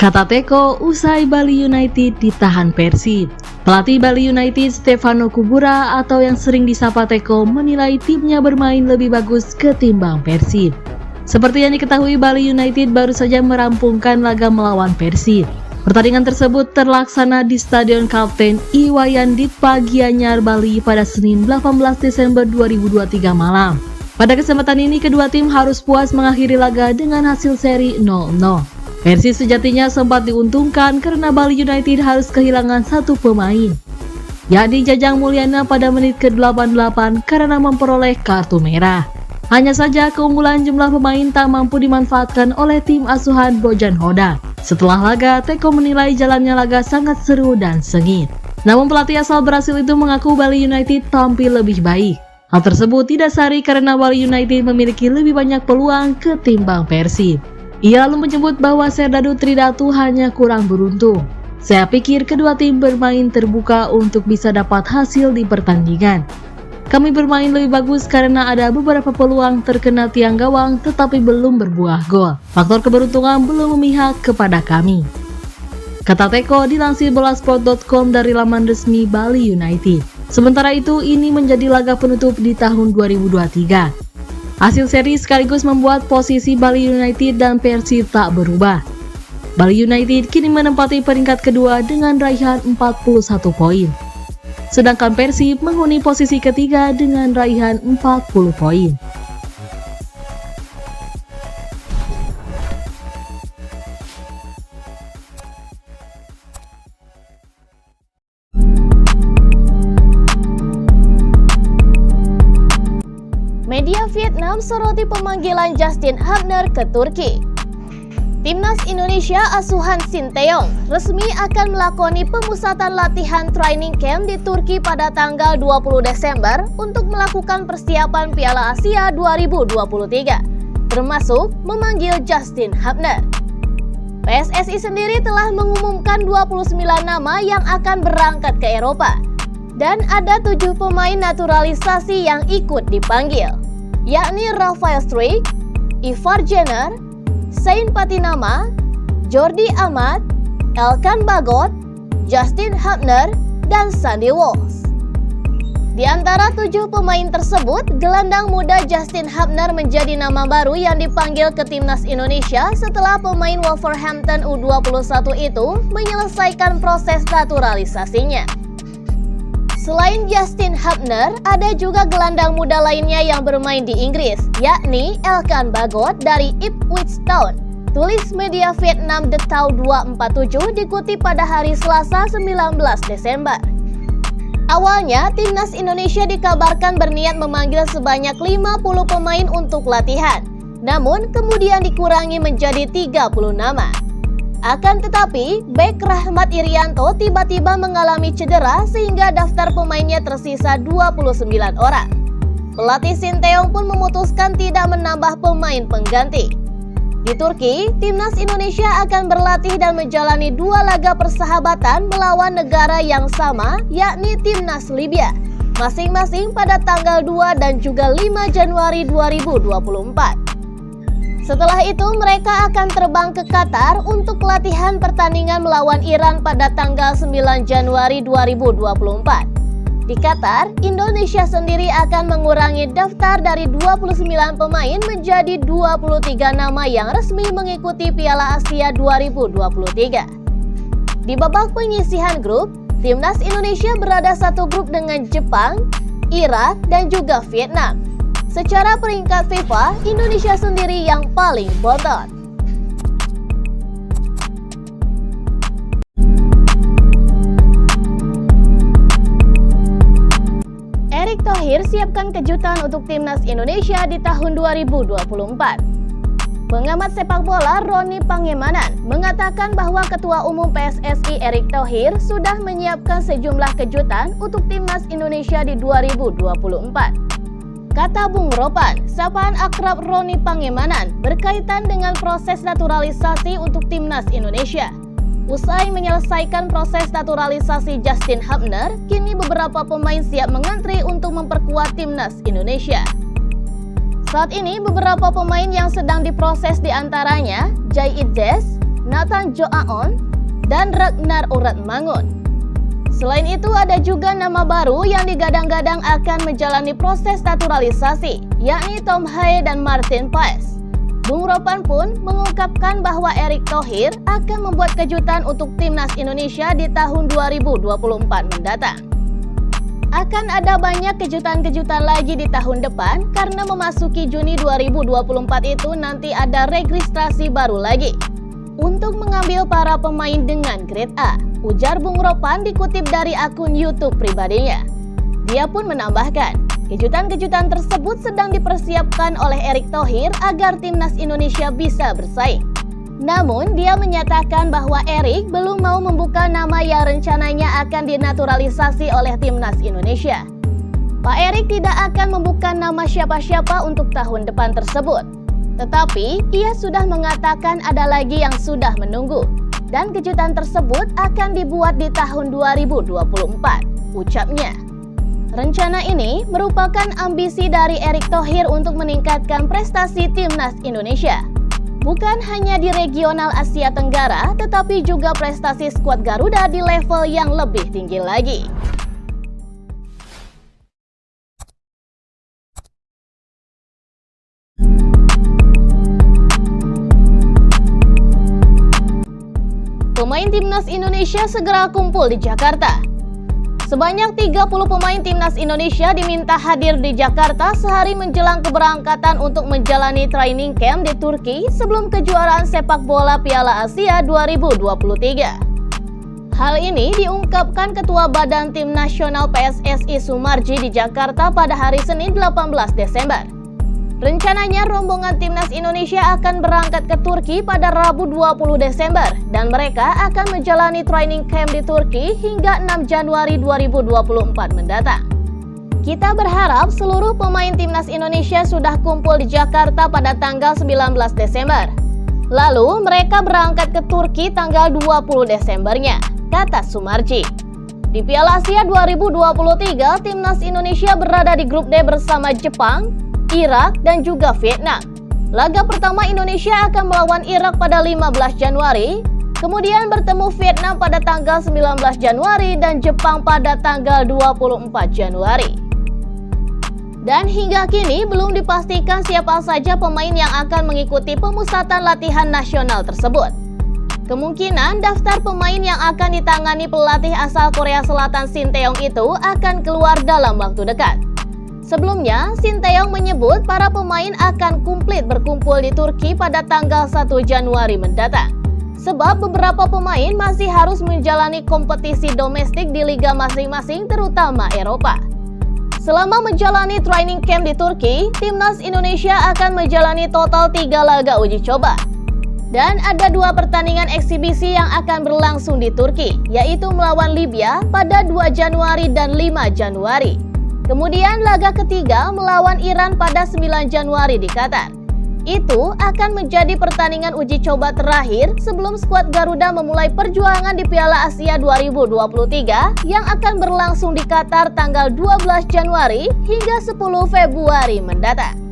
Kata Teko usai Bali United ditahan Persib. Pelatih Bali United Stefano Kubura atau yang sering disapa Teko menilai timnya bermain lebih bagus ketimbang Persib. Seperti yang diketahui, Bali United baru saja merampungkan laga melawan Persib. Pertandingan tersebut terlaksana di Stadion Kapten Iwayan Ditpa Gianyar, Bali pada Senin 18 Desember 2023 malam. Pada kesempatan ini kedua tim harus puas mengakhiri laga dengan hasil seri 0-0. Persib sejatinya sempat diuntungkan karena Bali United harus kehilangan satu pemain, yakni Jajang Mulyana pada menit ke-88 karena memperoleh kartu merah. Hanya saja keunggulan jumlah pemain tak mampu dimanfaatkan oleh tim asuhan Bojan Hodak. Setelah laga, Teko menilai jalannya laga sangat seru dan sengit. Namun pelatih asal Brasil itu mengaku Bali United tampil lebih baik. Hal tersebut tidak sahih karena Bali United memiliki lebih banyak peluang ketimbang Persib. Ia lalu menyebut bahwa Serdadu Tridatu hanya kurang beruntung. Saya pikir kedua tim bermain terbuka untuk bisa dapat hasil di pertandingan. Kami bermain lebih bagus karena ada beberapa peluang terkena tiang gawang tetapi belum berbuah gol. Faktor keberuntungan belum memihak kepada kami. Kata Teko dilansir bolasport.com dari laman resmi Bali United. Sementara itu, ini menjadi laga penutup di tahun 2023. Hasil seri sekaligus membuat posisi Bali United dan Persib tak berubah. Bali United kini menempati peringkat kedua dengan raihan 41 poin. Sedangkan Persib menghuni posisi ketiga dengan raihan 40 poin. Media Vietnam soroti pemanggilan Justin Hubner ke Turki. Timnas Indonesia asuhan Sinteyong resmi akan melakoni pemusatan latihan training camp di Turki pada tanggal 20 Desember untuk melakukan persiapan Piala Asia 2023, termasuk memanggil Justin Hubner. PSSI sendiri telah mengumumkan 29 nama yang akan berangkat ke Eropa, dan ada 7 pemain naturalisasi yang ikut dipanggil, yakni Rafael Struijk, Ivar Jenner, Sain Patinama, Jordi Amat, Elkan Bagot, Justin Hubner, dan Sandy Walsh. Di antara 7 pemain tersebut, gelandang muda Justin Hubner menjadi nama baru yang dipanggil ke Timnas Indonesia setelah pemain Wolverhampton U21 itu menyelesaikan proses naturalisasinya. Selain Justin Hubner, ada juga gelandang muda lainnya yang bermain di Inggris, yakni Elkan Bagot dari Ipswich Town. Tulis media Vietnam The Tau 247 dikutip pada hari Selasa 19 Desember. Awalnya, Timnas Indonesia dikabarkan berniat memanggil sebanyak 50 pemain untuk latihan, namun kemudian dikurangi menjadi 30 nama. Akan tetapi, bek Rahmat Irianto tiba-tiba mengalami cedera sehingga daftar pemainnya tersisa 29 orang. Pelatih Sinteyong pun memutuskan tidak menambah pemain pengganti. Di Turki, Timnas Indonesia akan berlatih dan menjalani 2 laga persahabatan melawan negara yang sama, yakni Timnas Libya, masing-masing pada tanggal 2 dan juga 5 Januari 2024. Setelah itu mereka akan terbang ke Qatar untuk latihan pertandingan melawan Iran pada tanggal 9 Januari 2024. Di Qatar, Indonesia sendiri akan mengurangi daftar dari 29 pemain menjadi 23 nama yang resmi mengikuti Piala Asia 2023. Di babak penyisihan grup, Timnas Indonesia berada satu grup dengan Jepang, Irak, dan juga Vietnam. Secara peringkat FIFA, Indonesia sendiri yang paling bontot. Erick Thohir siapkan kejutan untuk Timnas Indonesia di tahun 2024. Pengamat sepak bola Roni Pangemanan mengatakan bahwa Ketua Umum PSSI Erick Thohir sudah menyiapkan sejumlah kejutan untuk Timnas Indonesia di 2024. Kata Bung Ropan, sapaan akrab Roni Pangemanan berkaitan dengan proses naturalisasi untuk Timnas Indonesia. Usai menyelesaikan proses naturalisasi Justin Hubner, kini beberapa pemain siap mengantri untuk memperkuat Timnas Indonesia. Saat ini beberapa pemain yang sedang diproses diantaranya Jai Iddes, Nathan Joaon, dan Ragnar Uratmangun. Selain itu ada juga nama baru yang digadang-gadang akan menjalani proses naturalisasi, yakni Tom Haye dan Martin Paes. Bung Ropan pun mengungkapkan bahwa Erick Thohir akan membuat kejutan untuk timnas Indonesia di tahun 2024 mendatang. Akan ada banyak kejutan-kejutan lagi di tahun depan karena memasuki Juni 2024 itu nanti ada registrasi baru lagi untuk mengambil para pemain dengan grade A, ujar Bung Ropan dikutip dari akun YouTube pribadinya. Dia pun menambahkan, kejutan-kejutan tersebut sedang dipersiapkan oleh Erick Thohir agar timnas Indonesia bisa bersaing. Namun, dia menyatakan bahwa Erick belum mau membuka nama yang rencananya akan dinaturalisasi oleh timnas Indonesia. Pak Erick tidak akan membuka nama siapa-siapa untuk tahun depan tersebut. Tetapi, ia sudah mengatakan ada lagi yang sudah menunggu. Dan kejutan tersebut akan dibuat di tahun 2024, ucapnya. Rencana ini merupakan ambisi dari Erick Thohir untuk meningkatkan prestasi timnas Indonesia. Bukan hanya di regional Asia Tenggara, tetapi juga prestasi skuad Garuda di level yang lebih tinggi lagi. Pemain timnas Indonesia segera kumpul di Jakarta. Sebanyak 30 pemain timnas Indonesia diminta hadir di Jakarta sehari menjelang keberangkatan untuk menjalani training camp di Turki sebelum kejuaraan sepak bola Piala Asia 2023. Hal ini diungkapkan Ketua Badan Tim Nasional PSSI Sumarji di Jakarta pada hari Senin 18 Desember. Rencananya rombongan timnas Indonesia akan berangkat ke Turki pada Rabu 20 Desember dan mereka akan menjalani training camp di Turki hingga 6 Januari 2024 mendatang. Kita berharap seluruh pemain timnas Indonesia sudah kumpul di Jakarta pada tanggal 19 Desember. Lalu mereka berangkat ke Turki tanggal 20 Desembernya, kata Sumarji. Di Piala Asia 2023, timnas Indonesia berada di grup D bersama Jepang, Irak, dan juga Vietnam. Laga pertama Indonesia akan melawan Irak pada 15 Januari, kemudian bertemu Vietnam pada tanggal 19 Januari dan Jepang pada tanggal 24 Januari. Dan hingga kini belum dipastikan siapa saja pemain yang akan mengikuti pemusatan latihan nasional tersebut. Kemungkinan daftar pemain yang akan ditangani pelatih asal Korea Selatan Shin Tae-yong itu akan keluar dalam waktu dekat. Sebelumnya, Shin Tae-yong menyebut para pemain akan komplit berkumpul di Turki pada tanggal 1 Januari mendatang. Sebab beberapa pemain masih harus menjalani kompetisi domestik di liga masing-masing terutama Eropa. Selama menjalani training camp di Turki, timnas Indonesia akan menjalani total 3 laga uji coba. Dan ada 2 pertandingan eksibisi yang akan berlangsung di Turki, yaitu melawan Libya pada 2 Januari dan 5 Januari. Kemudian laga ketiga melawan Iran pada 9 Januari di Qatar. Itu akan menjadi pertandingan uji coba terakhir sebelum skuad Garuda memulai perjuangan di Piala Asia 2023 yang akan berlangsung di Qatar tanggal 12 Januari hingga 10 Februari mendatang.